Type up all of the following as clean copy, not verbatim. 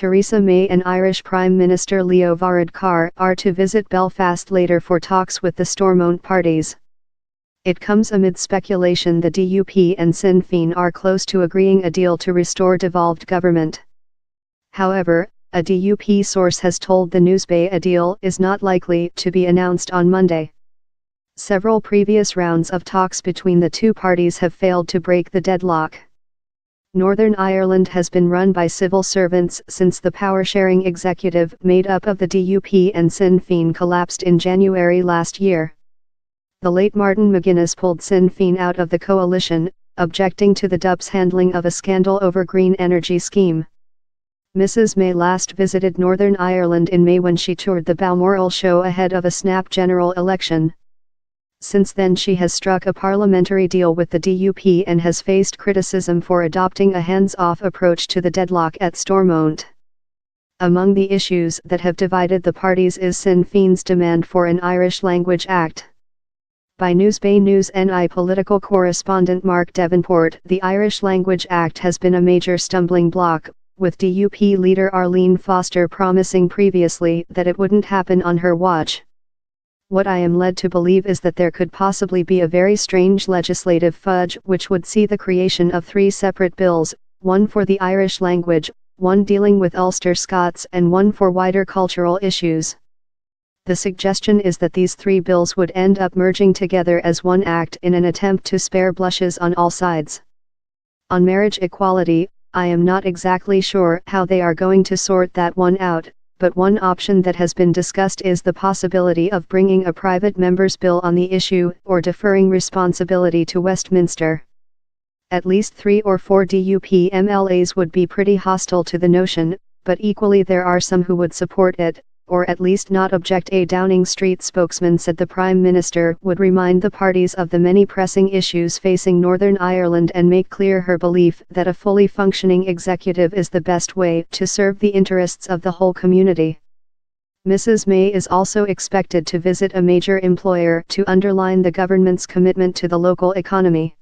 Theresa May and Irish Prime Minister Leo Varadkar are to visit Belfast later for talks with the Stormont parties. It comes amid speculation the DUP and Sinn Féin are close to agreeing a deal to restore devolved government. However, a DUP source has told the Newsbay a deal is not likely to be announced on Monday. Several previous rounds of talks between the two parties have failed to break the deadlock. Northern Ireland has been run by civil servants since the power-sharing executive made up of the DUP and Sinn Féin collapsed in January last year. The late Martin McGuinness pulled Sinn Féin out of the coalition, objecting to the DUP's handling of a scandal over green energy scheme. Mrs May last visited Northern Ireland in May when she toured the Balmoral show ahead of a snap general election. Since then she has struck a parliamentary deal with the DUP and has faced criticism for adopting a hands-off approach to the deadlock at Stormont. Among the issues that have divided the parties is Sinn Féin's demand for an Irish Language Act. By Newsbay News NI political correspondent Mark Davenport, the Irish Language Act has been a major stumbling block, with DUP leader Arlene Foster promising previously that it wouldn't happen on her watch. What I am led to believe is that there could possibly be a very strange legislative fudge which would see the creation of 3 separate bills, one for the Irish language, one dealing with Ulster Scots and one for wider cultural issues. The suggestion is that these 3 bills would end up merging together as one act in an attempt to spare blushes on all sides. On marriage equality, I am not exactly sure how they are going to sort that one out, but one option that has been discussed is the possibility of bringing a private member's bill on the issue or deferring responsibility to Westminster. At least 3 or 4 DUP MLAs would be pretty hostile to the notion, but equally there are some who would support it, or at least not object. A Downing Street spokesman said the Prime Minister would remind the parties of the many pressing issues facing Northern Ireland and make clear her belief that a fully functioning executive is the best way to serve the interests of the whole community. Mrs May is also expected to visit a major employer to underline the government's commitment to the local economy.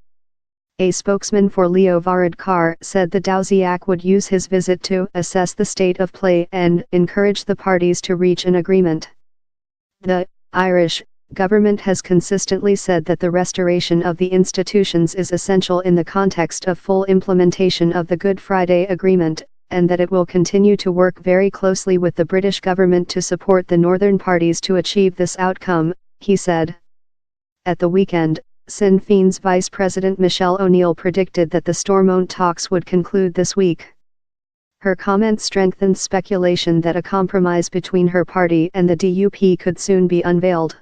A spokesman for Leo Varadkar said the Dáilsiach would use his visit to assess the state of play and encourage the parties to reach an agreement. The Irish government has consistently said that the restoration of the institutions is essential in the context of full implementation of the Good Friday Agreement, and that it will continue to work very closely with the British government to support the northern parties to achieve this outcome, he said. At the weekend, Sinn Féin's Vice President Michelle O'Neill predicted that the Stormont talks would conclude this week. Her comment strengthened speculation that a compromise between her party and the DUP could soon be unveiled.